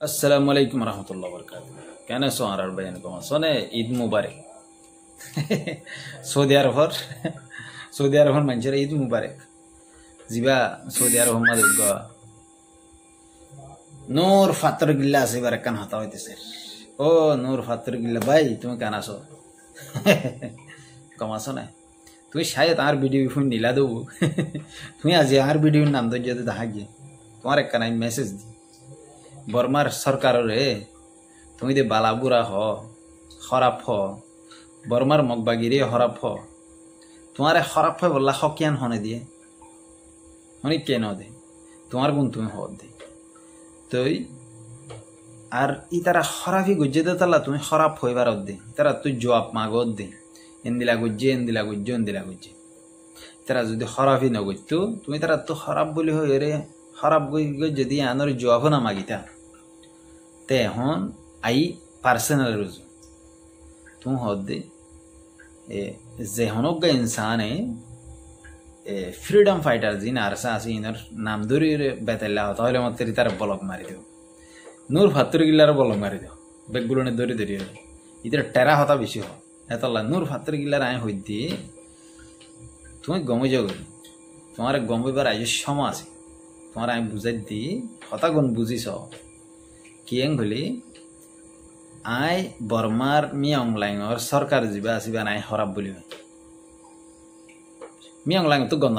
আসসালামু আলাইকুম রহমতুল্লাহ বরকাত। কেন সোনার ভাইয়ান কমা সোনে ঈদ মুবারক। সৌদি আরবর সৌদি আরবর মানুষের ঈদ মুবারক জিবা সৌদি আরব মাদুগ নূর ফাতর গিল্লা আছে এবার কান হতা হইতেছে। ও নূর ফাতর গিল্লা ভাই তুমি কেন আসো? কমাছো না তুমি শায়দ আর ভিডিও ফোন নিলা দেবো। তুমি আজ আর ভিডিওর নাম তো যদি দেখা গিয়ে তোমার এক কানাই মেসেজ দি বর্মার সরকারে তুমি দে বালাবুরা হরাপ বর্মার মগবাগিরি হরাপ তোমার হরাপ বললা হকিয়ান হনে দিয়ে অনেক কেন দে তোমার গুণ তুমি হদ দে তুই আর ই তারা হরাফি গুজ্জে দে তালা তুমি হরাপ হইবার দে তারা তুই জবাব মাগত দে এন্দিলা গুজ্জে এন্দিলা গুজ্জে এন্দিলা গুজ্জে তারা যদি হরাফি নগুজতো তুমি তারা তো হরাপ বলি হয়ে রে হরাপ যদি আনোর জবাবও না মাগিতা তে এখন আই পার্সোনাল রুজু তুমি হদ দে যে হনজ্ঞ ইনসানে ফ্রিডম ফাইটার যিনি আরসা আছে ইনার নাম ধরে বেতাল্লা হতো হলে মত তার বলক মারি দেব নূর ফাত্তর গিল্লার বলক মারি দেব বেগগুলো ধরে ধরে ইতার টেরা হতা বেশি হয় এতলা নূর ফাত্তর গিল্লার আয় হই দিয়ে তুমি গমে যাও তোমার গমইবার আজ সময় আছে তোমার আমি বুঝাই দি হতা গুণ বুঝিস কিয়েং বলি আই বর্মার মিয়ংলাইঙর সরকার যা আসবা নাই হরাপ বলি মিয়ংলাইং তো গন্ধ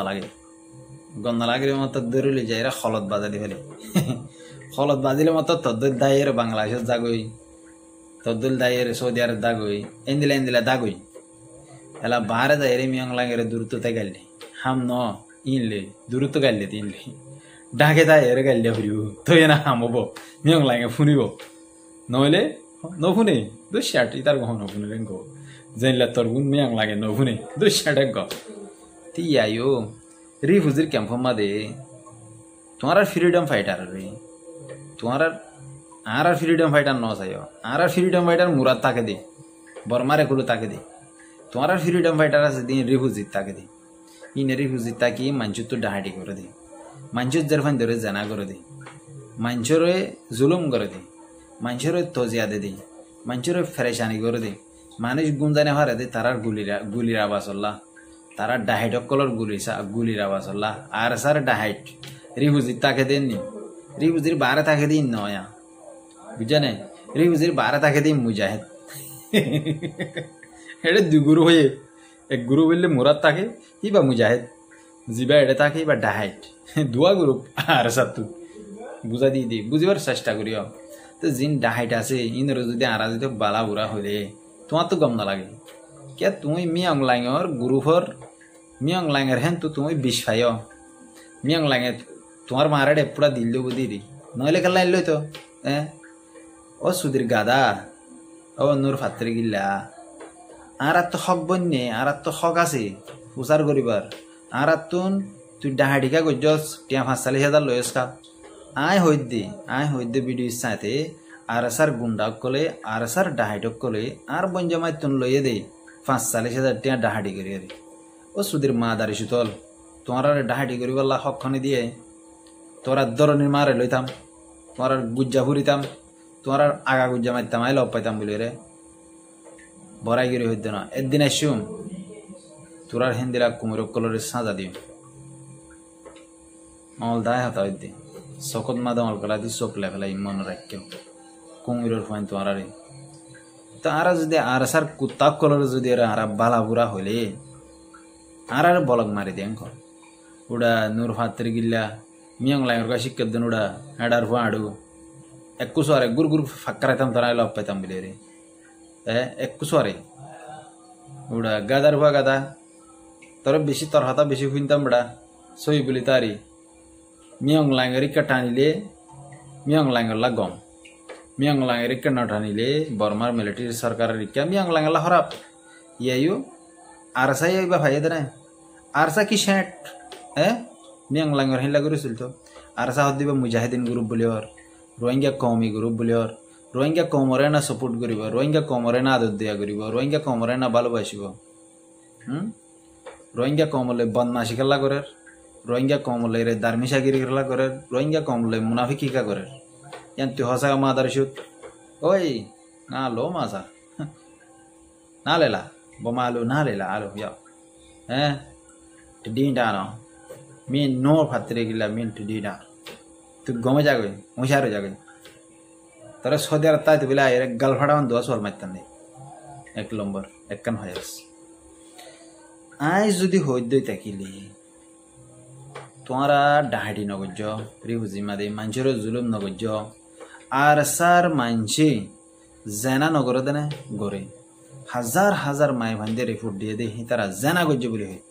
লাগে মতো দৌড়লে যাই হলত বাজালি ফেলে হলত বাজিলে মতো তদ্দুল দায়ের বাংলাদেশের দাগই তদ্দুল দায়ের সৌদি আরব দাগই এন্দিলা দাগই এলা বাহারে যাই রে মিয়ংলাইঙের দূরত্বতে গাইলে হাম ন ইনলে দূরত্ব গাইলে ইনলে ডাকে দায়ের গাইলে ফুরিব তুই না হামব মিয়ংলাইঙে ফুনিব নহলে নফুনে দুশ্যাটি তার গহ নফুনে রেঙ্গ জানলা তোর গুণ মিয়াং লাগে নফুনে দুশ্যাটে গ তি আয়ো রিফুজির ক্যাম্প মাদে তোমার ফ্রিডম ফাইটার রে তোমার আর ফ্রিডম ফাইটার ন চাই আর ফ্রিডম ফাইটার মুরাদ তাকে দে বর্মারে কুলো তাকে দে তোমার ফ্রিডম ফাইটার আছে দিন রিফুজির তাকে দে ইনে রিফুজির তাকে মাঞ্চুর তো ডাহাটি করে দে মাঞ্চুর জারফান ধরে জানা করে দে মাঞ্চরে জুলুম করে দে মানুষের তজিয়া দে দিই মানুষের ফেরেশানি করে দে মানুষ গুঞ্জানে হারে দে তারার গুলির আবাস হল্লা তারা ডাহাইট কলর গুলির আবাস হল্লা আর সার ডাহাইট রিহুজির তাকে দেননি রিহুজির বারে তাকে দিন নয়া বুঝানে রিহুজির বারে তাকে দিন মুজাহিদ এটা দুই গুরু হয়ে এক গুরু বললে মুরাদ তাকে বা মুজাহিদ জিবা এটা তাকে বা ডাহাইট দুয়া গ্রুপ আর সাতু বুঝা দিয়ে দি বুঝিবার চেষ্টা করিও তো জিন ডাহাইট আছে ইনর যদি আরা যদি বালা বুড়া হইলে তোমার তো গম না লাগে কে তুমি মিয়ংলাইঙর গ্রুপর মিয়ংলাইঙের হেন তো তুমি বিষ খাইও মিয়ংলাইঙে তোমার মারাডে পুরা দিল দেবো দিদি নইলে খেলা এলো তো ও সুধীর গাদা ও নূর ফাত্তর গিল্লা আর তো হক বন্যে আর তো হক আছে উচার করিবার আর তুই ডাহাডিকা গজ্জস টিয়া 45,000 লয়েস খা আয় হইদে ভিডিও সাথে আর সার গুন্ডা কলে আর সার ডাহাইটক কলে আর বঞ্জামাই তুন লইয়ে দে 45,000 টিয়া ডাহাডি করি আরে ও সুধীর মা দাঁড়ি সুতল তোমার ডাহাডি করি বললা হকখনি দিয়ে তোরা ধরনের মারে লইতাম তোমার গুজ্জা ফুরিতাম তোমার আগা গুজ্জা মারতাম আই লব পাইতাম বলি রে বড়াই গিরি হইতে না একদিন আসুম তোরার হিন্দিরা কুমিরক কলরের সাজা দিও আমল দায় হতা হইতে চকত মাদামল কলা দি চোখ লেফেলাই মন রাখেও কুমিরের ফাইন তো আরে তো আর যদি আর সার কুত্তা কলর যদি আর বালা বুড়া হইলে আর বলক মারি দেন ওটা নূর ফাত্তর গিল্লা মিয়ংলাইঙের কা শিক্ষা দেন ওটা হেডার ফাড়ু একুশরে গুর গুর ফাঁকরাইতাম তারা লব পাইতাম বলে রে একুশরে ওটা গাদার ভা গাদা তোর বেশি তোর হাতা বেশি শুনতাম বেড়া সই বলি তারি মিয়ংলাইঙের ইকা টানিলে মিয়ংলাইঙের লা গম মিয়ংলাইঙের ইকা না টানিলে বর্মার মিলিটারি সরকারের ইকা মিয়ংলাইঙের লা হরাপ ইয়াইও আরসা বা ভাই দে আরসা কি শেট মিয়ংলাইঙের হিলা করেছিল তো আরসা হদ দিবা মুজাহিদিন গ্রুপ বলি ওর রোহিঙ্গা কৌমি গ্রুপ বলি ওর রোহিঙ্গা কমরে না সপোর্ট করিব রোহিঙ্গা কমরে না আদর দিয়া করিব রোহিঙ্গা কমরে না ভালোবাসিব রোহিঙ্গা কমলে বদমাশি খেলা করে রোহিঙ্গা কমলে রে দার্মিশাগিরি খেলা করে রোহিঙ্গা কমলে মুনাফিকিকা করে ইয়ান তুই হসাগা মাদার শুট ওই না লো মাসা না লেলা বোমা আলু না লেলা আলু যাও হ্যাঁ ডিডা ন মিন নো ফাত্রে গিলা মিন টু ডিডা তুই গমে যাবে মুশারে যাবে তোরা সৌদি আরব তাই তো বলে এর গালফাড়া মান দোয়া সর মারতাম নেই 1 নম্বর একখান হয়ে আছে আই যদি হইদই থাকিলি তোমরা ডাহাডি নগজ্য রিহুজি মাদে মানুষের জুলুম নগজ্য আর সার মানছি জেনা নগর দেনে গড়ে হাজার হাজার মাই ভান্ডে রিপোর্ট দিয়ে দে তারা জেনা গজ্য বলে হয়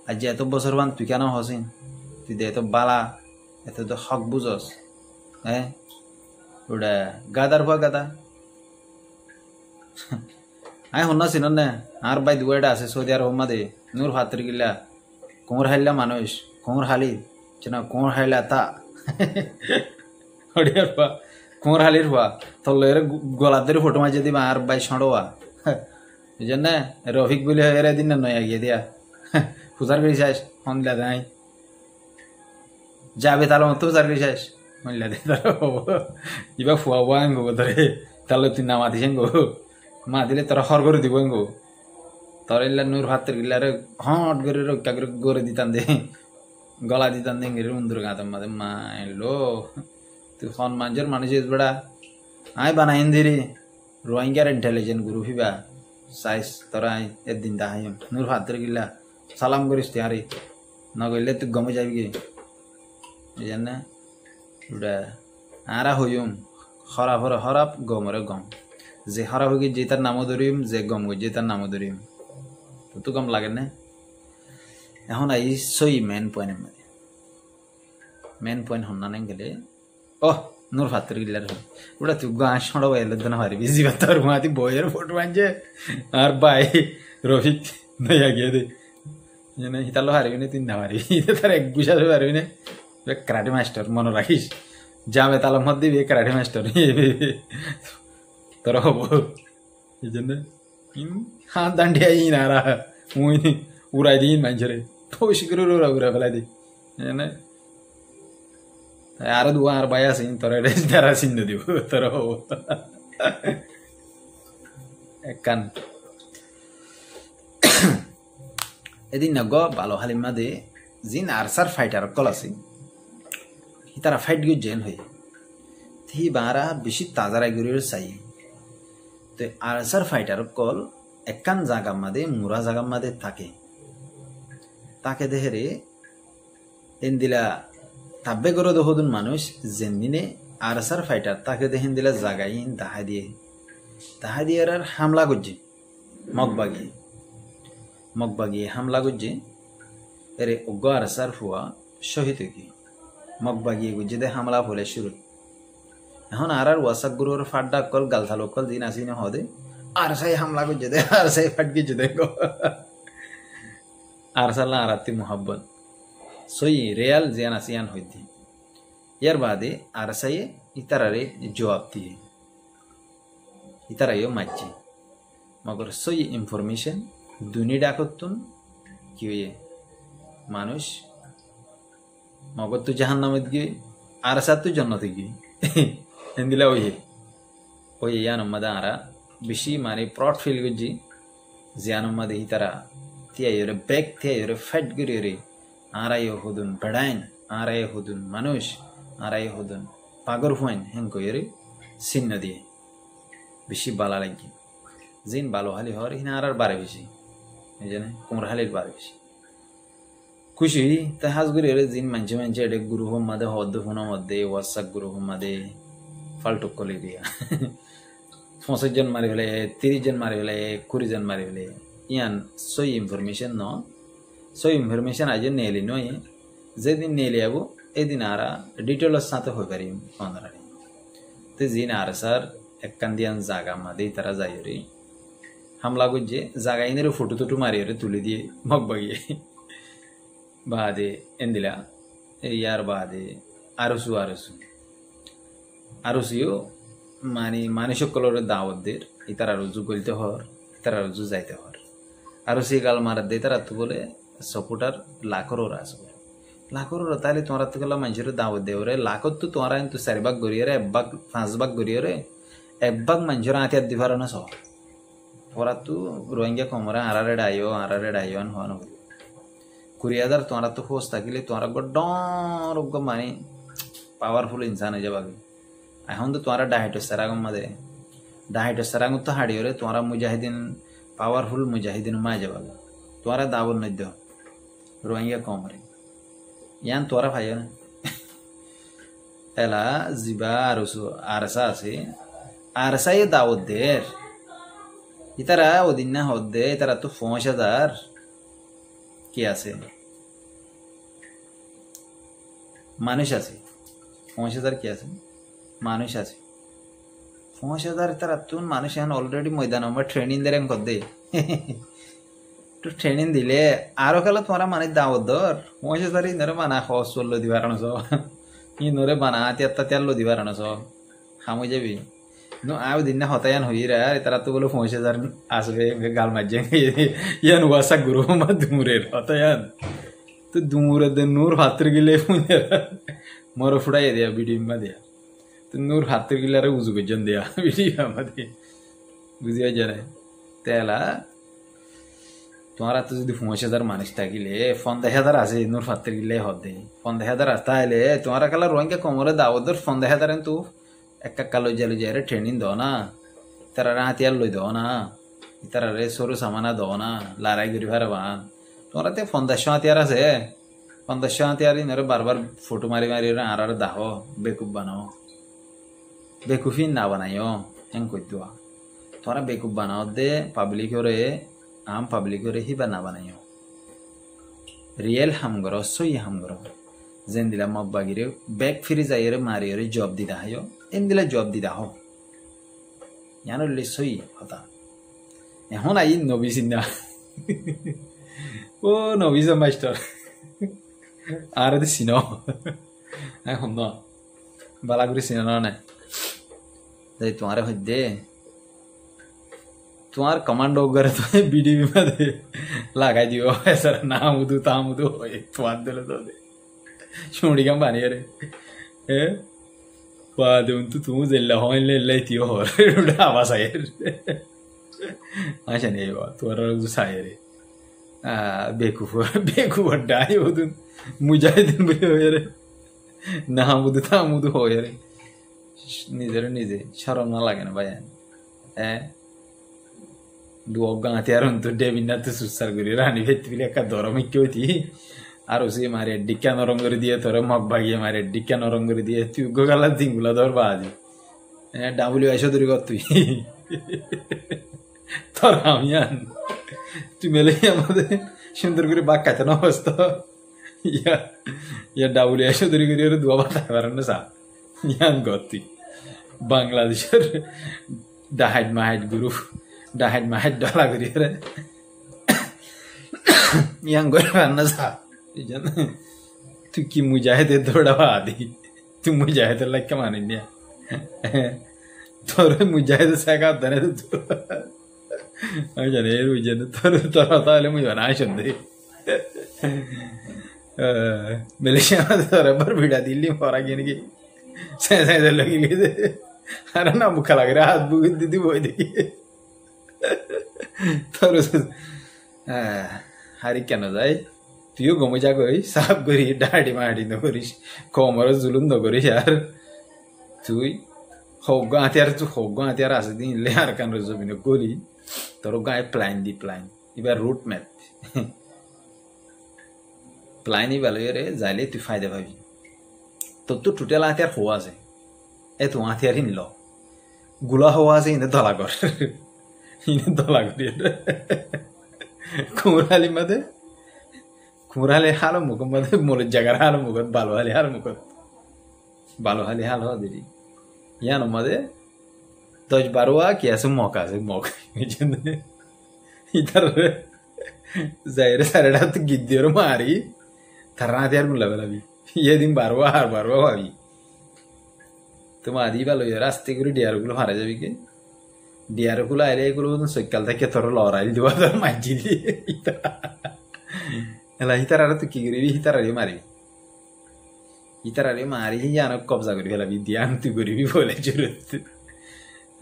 আজ এত বছর বান তুই কেন হসিন তুই দে এত বালা এত তো হক বুঝস হ্যাঁ ওটা গাদার ভুয়া গাদা আই হন্না চিন না আর বাই দুয়াটা আছে সৌদি আরব মাদে নূর ফাত্র গিলা কোমর হাইলা মানুষ কোমর হালি চেনা কোমর হাইলা তা হড়িয়ার পা কোমর হালির পা তলের গলাদের ফটো মাঝে দিবা আর বাই সড়োয়া বুঝেন না রফিক বলে এর দিন না নয় গিয়ে দিয়া পূজার করি শেষ হনলা দেয় যাবে তাহলে মতো পূজার করি শেষ হনলা দে তার ইবা ফুয়া বুয়া আঙ্গো ধরে তাহলে তুই নামা দিস গো মা দিলে তোরা হর করে দিব গো তোর এলা নূর ভাতের গিলারে হট করে রক্ষা করে গড়ে দিতাম দে গলা দিতাম দে গেলে উন্দুর গাতাম মাঝে মা এলো তুই খন মানুষের মানুষ বেড়া আই বানাইন দিরি রোহিঙ্গার ইন্টেলিজেন্ট গ্রুপ হিবা সাইজ তোরা একদিন দাহাই নূর ভাতের গিলা সালাম করিস তুই আরে নগইলে তুই গমে যাবি কি বুঝেন না ওটা আরা হইম হরাপ হরাপ গমরে গম যে হরাপ হয়ে যে তার নামও ধরিম যে গম যে তার নামও ধরিম তো কম লাগে না এখন আই সই মেন পয়েন্ট মেন পয়েন্ট হন না গেলে ও নূর ফাত্র গিলার ওটা তুই গাঁ সড়ো এলো না হারি বিজি তোর মাতি বইয়ের ফটো আনছে আর বাই রফিক নয়া গিয়ে দে হিতালো হারিবি না তুই না হারিবি তার এক গুছাতে পারবি না কারাটে মাস্টার মনে রাখিস যাবে তালা মত দিবি কারাটে মাস্টার তোর হব এই জন্য হাত দান্ডিয়া নারা মুই উড়াই দিন মানুষরে বেশি করে উড়া ফেলাই দিই আরো দু আর বাই আসিন তোর যারা চিহ্ন দিব তোর হব একখান এদিন না গ ভালো হালিম মাদে জিন আরসার ফাইটার কল আছে তারা ফাইট গিয়ে জেন হয়ে থি বারা বেশি তাজারা গিয়ে চাই তো আরসার ফাইটার কল একখান জায়গার মাদে মুরা জায়গার মাদে থাকে তাকে দেহেরে এন দিলা তাব্বে করে দহদুন মানুষ যেন দিনে আরসার ফাইটার তাকে দেখেন দিলা জাগাই দাহা দিয়ে আর হামলা করছে মগবাগিয়ে হামলা করছে এরে অজ্ঞ আরসার ফুয়া শহীদ কি মগবাগিয়ে গুজে দে হামলা ফলে শুরু এখন আর ওয়াসাক গুরুর ফাড্ডা কল গালথালো কল দিন আসি না হদে আরসাই হামলা করছে দে আরসাই ফাট গিয়ে দে আরসাল্লা আরাতি মোহাব্বত সই রেয়াল জিয়ান আসিয়ান হইতি ইয়ার বাদে আরসাই ইতারারে জবাব দিয়ে ইতারাইও মারছে মগর সই ইনফরমেশন দুনি ডাকতুন কি হইয়ে মানুষ মগর তো জাহান নামত গিয়ে আরসা তো জন্নতে গিয়ে দিলা ওই ইয়ানম্মাদে আরা বেশি মানে প্রড ফিল করছি জিয়ানম্মাদে হি তারা তিয়াইরে ব্যাগ তিয়াইরে ফাইট করি রে আরাই হদুন বেড়াইন আরাই হদুন মানুষ আরাই হদুন পাগর হুয়াইন হেন কইরে চিহ্ন দিয়ে বেশি বালা লাগি জিন ভালো হালি হর হিনা আর বারে বেশি এই জানে কোমর হালির বারে বেশি খুশি তাই হাজ করি জিন মানছে এটা গুরু হোম মাদে হদ্দ ফোনা মধ্যে ওয়াটসঅ্যাপ গুরু হোম মাদে ফাল্টুক কলি দিয়া 65 জন মারি ফেলে 30 জন মারি ফেলে 20 জন মারি ফেলে ইয়ান সই ইনফরমেশন ন সই ইনফরমেশন আজ নেলি নয় যেদিন নেলি যাবো এদিন আরা ডিটেলস সাথে হয়ে পারি অনারানি তো জিন আর স্যার একখান দিয়ান জাগা মাদে তারা যাই রে হামলা করছে জাগা ইনের ফটো টুটু মারি রে তুলে দিয়ে মগবাগিয়ে বাদে এন্দিলা ইয়ার বাদে আরসিও মানে মানুষকলের দাওয়াত দের ইতারা রুজু গলতে হর ইতারা রুজু যাইতে হর আরসি গাল মারা দে তারা তো বলে সাপোর্টার লাখর ওরা আছে লাখর তাহলে তোমরা তো গেলাম মানুষের দাওয়াত দেও রে লাখত তো তোমরা কিন্তু 4 ভাগ গড়িয়ে রে 1 ভাগ 5 ভাগ গড়িয়ে রে 1 ভাগ মানুষের আতিয়ার দিবার না সব তোরা তো রোহিঙ্গা কমরা আরারে ডাইও হন কুরিয়াদার তোমরা তো খোঁজ থাকিলে তোমরা ডর মানে পাওয়ারফুল ইনসান হয়ে যাবে এখন তো তোমরা ডাহাইটো সেরাগম মাদে ডাহাইটো সেরাগম তো হাড়িও রে তোমরা মুজাহিদিন পাওয়ারফুল মুজাহিদিন মা যাবে তোমরা দাবল নদ্য রোহিঙ্গা কমরে ইয়ান তোরা ভাইও না এলা জিবা আরসা আছে আরসাই দাওয়াত দের ইতারা ওদিন না হদ্দে ইতারা তো 5000 কি আছে মানুষ আছে 5000 কি আছে মানুষ আছে 5000 ইতারা তো মানুষ এখন অলরেডি ময়দান আমরা ট্রেনিং দেন কদ্দে তো ট্রেনিং দিলে আরো কালে তোমরা মানে দাওয়াত দর 5000 ইনরে বানা খরচ চললো দিবার না সব ইনরে বানা তেল দিবার না সব খামু যাবি নো আও দিন না হতায়ান হই রে তারা তো বলে 5000 আসবে গাল মাঝে ইয়ান ওয়াসা গুরু মা দুমুরের হতায়ান তো দুমুরে দে নূর হাতর গিলে মরো ফুড়াই দেয়া ভিডিও মা দেয়া তো নূর হাতর গিলে রে উজু গজন দেয়া ভিডিও মা দে বুঝিয়া জানে তেলা তোমরা তো যদি 5000 মানুষ থাকিলে 15000 আছে নূর হাতর গিলে হদে 15000 আসতা আইলে তোমরা কালা রোহিঙ্গা কমরে দাওয়াত 15000 তো একটা লই যায় ট্রেনিং দাও না তারা হাতিয়ার লই দাও না তারা রে সরু সামানা দাও না লড়াই করি পারবান তোমরা তে 500 হাতিয়ার আছে 500 হাতিয়ার ইনরে বারবার ফটো মারি আর দাহ বেকুব বানাও বেকুফি না বানাইও হেং কই দোয়া তোমরা বেকুব বানাও দে পাবলিক হরে আম পাবলিক হরে হিবা না বানাইও রিয়েল হাম করো সই হাম করো যেন দিলা মব্বাগিরে ব্যাক ফিরে যাই রে মারি রে জব দিদা হাইও এন দিলা জব দিদা হো জানো সই হতা এখন আই নবী সিন্না ও নবী মাস্টার আর দে সিনো এখন ন বালা করে সিনো না তাই তোমারে হইদে তোমার কমান্ডো করে তো বিডিবি মধ্যে লাগাই দিও এসার নাম উদু তাম উদু হয় তোমার দিলে তো শুনি কাম বানিয়ে রে Paduntu tu zella hoinle leiti hor udah apa saya aja nih wa tu orang tu saya re beku wadai udun mujahidin bere nah mudu ta mudu hoyere নিজে শরম না লাগে না ভাই দুগা হতিয়ার তো ডেবিনা তো সুসার করি রানি ভেতবিলে একটা দরমে কেউতি আর ওসে মারে ডিক্কা নরম করে দিয়ে তোর মগ ভাগিয়ে মারে ডিক্কা নরম করে দিয়ে তুই গোগালা দিনগুলা ধর বাজি ডাবলিউ আইসো দূরি কর তুই তোর আমি আন তুই মেলে আমাদের সুন্দর করে বাক কাটানো অবস্থা ইয়া ডাবলিউ আইসো দূরি করে দুয়া বাতা পারেন না সা ইয়ান গতি বাংলাদেশের ডাহাইড মাহাইড গুরু ডাহাইড মাহাইড ডলা করি রে ইয়ান করে পারেন সা তুই কি মুজাহিদের দৌড়াবা আদি তুই মুজাহিদের লাগে মানিস না তোর মুজাহিদের শেখা দেনে তো আমি জানি এর মুজাহিদ তোর তাহলে মুই বানা শুনতে মালয়েশিয়া তোর বার ভিড়া দিল্লি পরা গিয়ে নাকি সাইদের লাগিয়ে আরে না মুখা লাগে রে হাত বুক দিদি বই দেখি তোর হারি কেন যায় তুইও গমে যা করি সাফ করি ডাহাডি মাহাডি নকরিস কমর জুলুম নকরিস আর তুই হগ্গ হাতিয়ার আছে দিন লে আর কান রজবিন করি তোর গায়ে প্লাইন এবার রুট ম্যাপ প্লাইনই ভালো রে যাইলে তুই ফায়দা পাবি তোর তো টোটাল হাতিয়ার হওয়া আছে এ তো হাতিয়ার নিল গুলা হওয়া আছে ইনে দলা কর করি কুমরালি মাঝে কুমরালি হালো মুখ মধ্যে মোলের জায়গার হালো মুখত বালোহালি হাল হওয়া দিদি ইয়ানো মাঝে 10-12 কি আছে মক ইতার যাইরে সারেটা তো গিদ্দিওর মারি তার রাতে আর গুলা বেলাবি ইয়ে দিন বারবা ভাবি তোমার আদি ভালো রাস্তে করে ডিয়ার গুলো হারা যাবি কে ডিয়ার গুলো আইলে এগুলো সকাল থেকে তোর লড়াই দেওয়া তোর মাঝি দিয়ে এলা হিতার আর তুই কি করবি হিতার আগে মারিবি ইতারারে মারি জানো কবজা করি ফেলাবি দিয়ে আনতে করিবি বলে জরুরত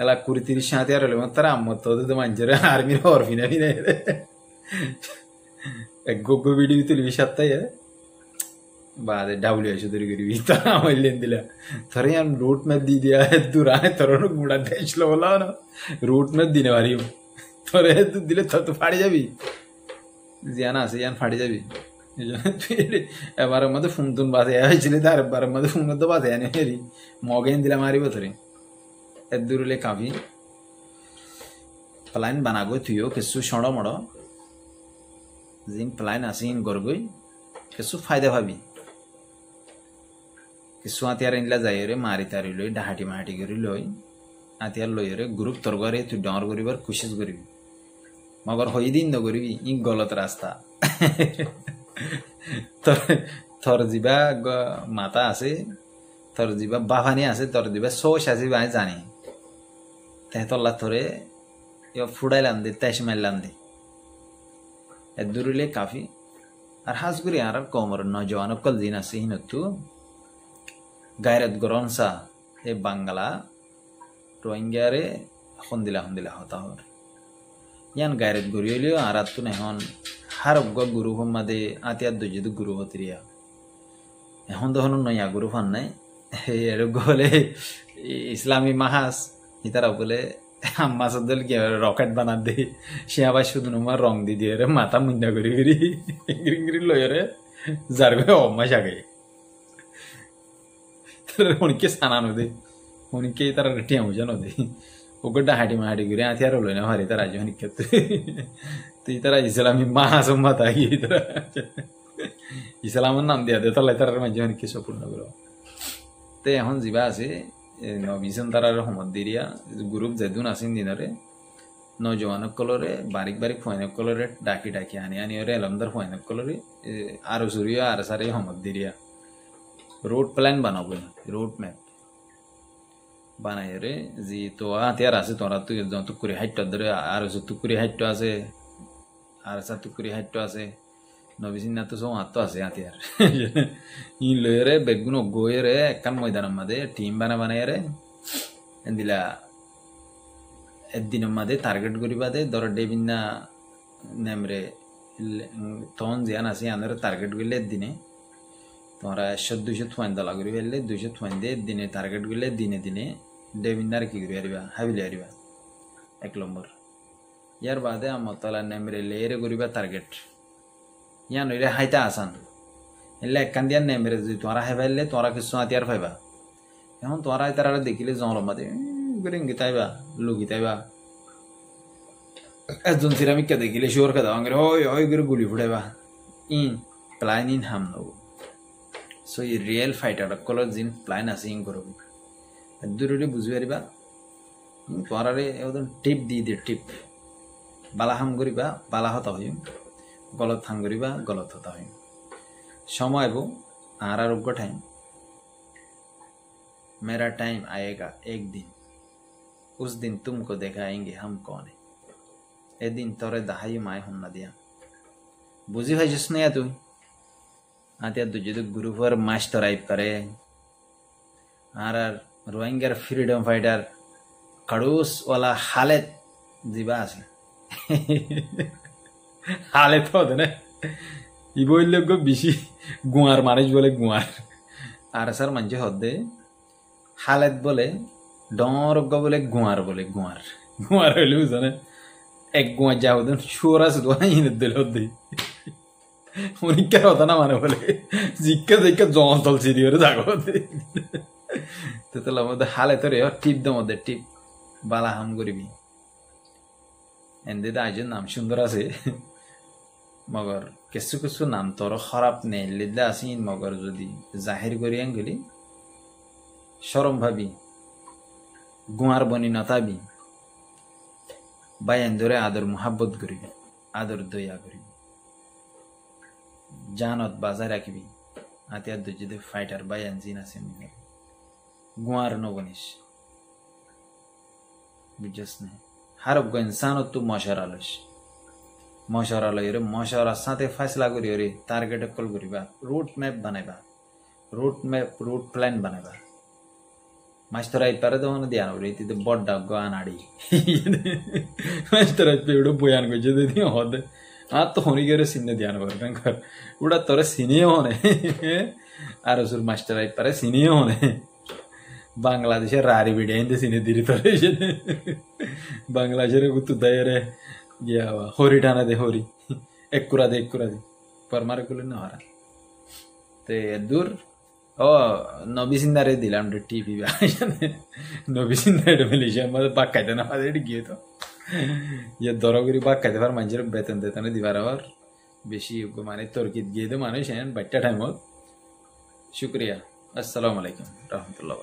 এলা 20-30 হাতিয়ার হলে তারা আম্মত তো মানুষের আর্মির হরফি না ফিরে এক গোগ্গো ভিডিও তুলবি সপ্তাহে বাদে ডাবলিউ এসে তৈরি করিবি তারা আমার লেন দিলা তোর আমি রুট ম্যাপ দিয়ে দিয়া দূর আয় তোর গুড়া দেশলো বলা না রুট ম্যাপ দিনে পারি তোর দিলে তোর তো ফাড়ি যাবি জিয়ান আছে জিয়ান ফাড়ি যাবি এবারের মধ্যে ফোন তুন বাজে হয়েছিল তার এবারের মধ্যে ফোন তো বাজে আনে হেরি মগেন দিলা মারিব তোরে এত দূরলে কাফি প্লান বানাগো তুইও কিছু সড় মড় জিন প্লান আছে ইন করগই কিছু ফায়দা ভাবি কিছু আতিয়ার ইনলা যাই রে মারি তারি লই ডাহাটি মাহাটি করি লই আতিয়ার লই রে গ্রুপ তোর ঘরে তুই ডর করিবার কোশিশ করিবি মগর হই দিন ন করিবি ই গলত রাস্তা তোর যা মাতা আছে তোর যা বাহানি আছে তোর যা সোস আছে বাই জানি তাই তল্লা তোরে ফুড়াইলাম দে তেস মারলাম দে এ দূরিলে কাফি আর হাজ করি আর কমর নজওয়ান কল দিন আছে হিনতু গায়রত গরনসা এ বাংলা রোহিঙ্গারে হন্দিলা হন্দিলা হতা হর ইয়ান গায়রত গরিয়লিও আর আত্তু নেহন হারব্গ গুরু মাদে আতিয়ার দুজিদ গুরু হতিরিয়া এখন তখন নয়া গুরু ফান নাই এরকম বলে ইসলামী মাহাস ইতারা বলে মাসাদল কি রকেট বানা দে সে আবার শুধু তোমার রং দি দিয়ে রে মাথা মুন্ডা করি করি ইংরি লয়ে রে যার গে অমাস আগে অনেকে সানানো দে অনেকে তারা টিয়া বুঝানো দে ওকে ডাহাটি মাহাটি করে আতিয়ার লই না ভারি তারা অনেক ক্ষেত্রে তুই তারা ইসলামী মাহাসম মাথা গিয়ে তারা ইসলামের নাম দিয়া দে তাহলে তার মাঝে অনেক কিছু পূর্ণ করো তে এখন যা আছে নবিসন তারার সমত দিরিয়া গ্রুপ যেদিন আসেন দিনরে নজওয়ানক কলরে বারিক বারিক ফয়নক কলরে ডাকি ডাকি আনি আনি ওরে এলমদার ফয়নক কলরে আরো সুরিয়া আর সারে সমত দিরিয়া রোড প্ল্যান বানাবো রোড ম্যাপ বানাই রে জি তো আতিয়ার আছে তোরা তুই তুকুরি হাইট ধরে আর তুকুরি হাইট আছে আর তুকুরি হাইট আছে নবিসিন না তো সব আত্ম আছে আতিয়ার ই লয়ে রে বেগুন গয়ে রে একখান ময়দানের মাঝে টিম বানাই রে দিলা একদিনের মাঝে টার্গেট করিবা দে ধর ডেবিনা নেমরে তখন জিয়ান আছে আনারে টার্গেট করলে দিনে তোমরা 100-200 থুয়ান দলা করি ফেললে 200 থুয়ান দিয়ে দিনে টার্গেট করলে দিনে দিনে ডেবিনার কি করি আরিবা হাবিলে আরিবা 1 নম্বর ইয়ার বাদে আমার তলা নেমরে লেরে করিবা টার্গেট ইয়া নইলে হাইতা আসান এলে একখান দিয়া নেমরে যদি তোমরা হাইবাইলে তোমরা কিছু আতিয়ার পাইবা এখন তোমরা তারা দেখিলে জল মাদে গিতাইবা লুকিতাইবা একজন সিরামিককে দেখিলে শিওর খেদা আঙ্গরে ওই ওই করে গুলি ফুটাইবা ইন প্লান ইন হাম নব সো ই রিয়েল ফাইটার কলর জিন প্লান আছে ইন করব দূরে বুঝি পারিবা তোমরা একদম টিপ দিয়ে টিপ বালা হাম করিবা বালা হতা হইম गलत हांग करिबा गलत होता है समय वो आरोग्य टाइम मेरा टाइम आएगा एक दिन उस दिन तुमको दिखाएंगे हम कौन है ए दिन तोरे दहाई माय हम ना दिया बुझी भाई जिसने या तू आते तुझे तो गुरु पर मास्टर आइप करे आर रोहिंगर फ्रीडम फाइटर खड़ूस वाला हालत जीवा আছে হালে তো না ই বললে গো বেশি গুয়ার মানুষ বলে গুয়ার আর স্যার মানুষ হদে হালেত বলে ডর গো বলে গুয়ার গুয়ার হইলে বুঝনে এক গুয়া যাও দেন সুরা শুধু ইনে দিল হদে উনিকের হতো না মানে বলে জিজ্ঞা জিজ্ঞা জল তলছি দিয়ে যাগো তো তোলা মধ্যে হালে তোরে টিপ দে মধ্যে টিপ বালা হাম করিবি এনদে আয়োজন নাম সুন্দর আছে मगर কিছু কিছু নাম তোর খারাপ নেই লিদা আসি মগর যদি জাহির করি আঙ্গুলি শরম ভাবি গুয়ার বনি নতাবি বায়ান ধরে আদর মোহাব্বত করিবি আদর দয়া করিবি জানত বাজার রাখবি আতিয়ার দুজিদে ফাইটার বায়ান জিন আছে গুয়ার নবনিস বুঝছস না হারব ইনসানত তু মশারালস মশারালয় রে মশারার সাথে ফয়সলা করি রে টার্গেট কল করিবা রুট ম্যাপ বানাইবা রুট ম্যাপ রুট প্ল্যান বানাবা মাস্টার আই পারে তখন দিয়ান বলে এতে বড্ডা গান আড়ি মাস্টার আই পেড়ো বয়ান করছে দিদি হদে আর তো হনি গেরে সিনে ধ্যান করবেন ওটা তোরে সিনিয়ে হনে আর ওসুর মাস্টার আই পারে সিনিয়ে হনে বাংলাদেশের রারি ভিডিও হিন্দে সিনে দিরি তোরে বাংলাদেশের গুতু দায়রে গিয়া হরি টানা দে হরি এক কুরা দে পরমারে গুলো না হারা তে দূর ও নবী সিন্দারে দিলাম টিভি নবী সিন্দারে মিলিশে আমাদের বাক্কাইতে না পারে গিয়ে তো ইয়ে দরগরি বাক্কাইতে পার মানুষের বেতন টেতনে দিবার আবার বেশি মানে তর্কিত গিয়ে তো মানুষ বাচ্চা টাইমত শুক্রিয়া আসসালামু আলাইকুম রহমতুল্লাহ।